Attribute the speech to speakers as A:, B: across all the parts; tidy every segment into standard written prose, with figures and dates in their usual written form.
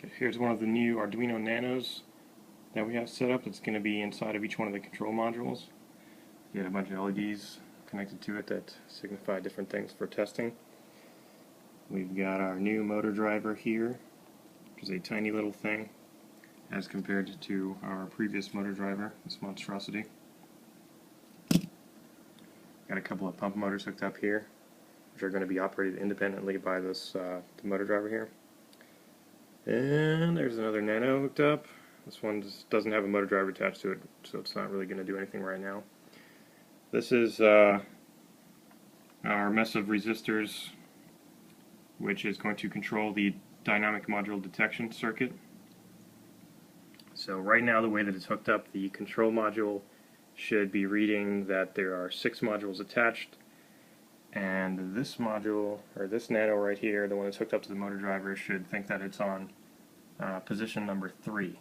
A: Okay, here's one of the new Arduino Nanos that we have set up. It's going to be inside of each one of the control modules. You get a bunch of LEDs connected to it that signify different things for testing. We've got our new motor driver here, which is a tiny little thing as compared to our previous motor driver, this monstrosity. Got a couple of pump motors hooked up here, which are going to be operated independently by this the motor driver here. And there's another Nano hooked up. This one just doesn't have a motor driver attached to it, so it's not really going to do anything right now. This is our mess of resistors, which is going to control the dynamic module detection circuit. So right now, the way that it's hooked up, the control module should be reading that there are 6 modules attached, and this module, or this Nano right here, the one that's hooked up to the motor driver, should think that it's on position number 3.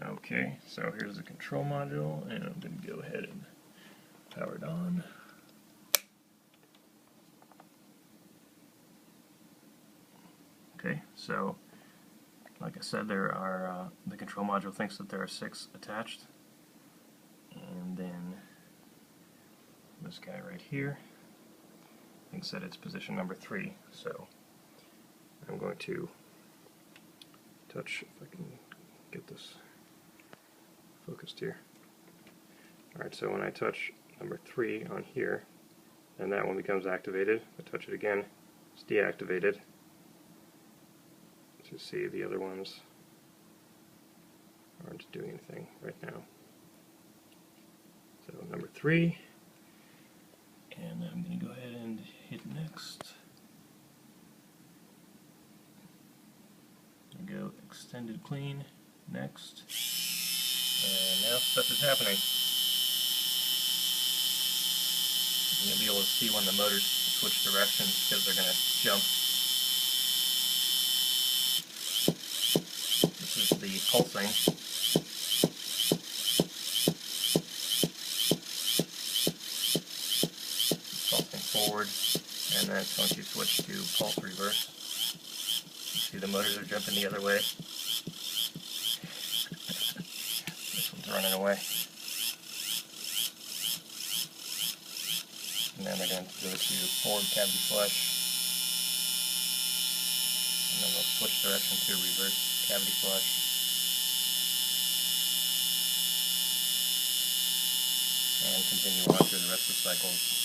A: Okay, so here's the control module, and I'm going to go ahead and power it on. Okay, so like I said, there are the control module thinks that there are 6 attached, and then this guy right here thinks that it's position number 3. So I'm going to touch, if I can get this focused here. Alright, so when I touch number 3 on here, and that one becomes activated. If I touch it again, it's deactivated. To see, the other ones aren't doing anything right now. So number 3, and then I'm going to go ahead and hit next. There we go, extended clean, next, and now stuff is happening. You'll be able to see when the motors switch directions because they're going to jump. This is the pulsing. Pulsing forward, and then it's going to switch to pulse reverse. You see the motors are jumping the other way. This one's running away. And then they're going to go to forward cavity flush. And then they'll switch direction to reverse cavity flush. And continue on through the rest of the cycles.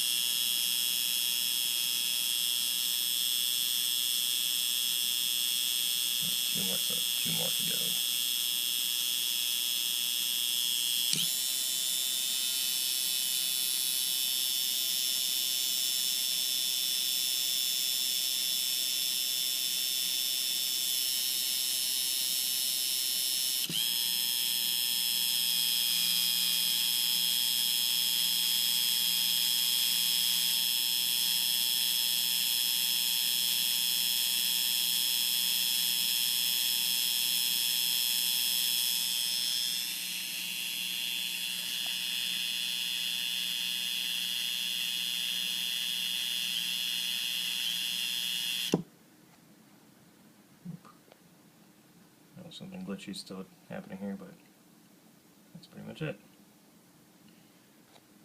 A: Two more to go. Something glitchy still happening here, but that's pretty much it.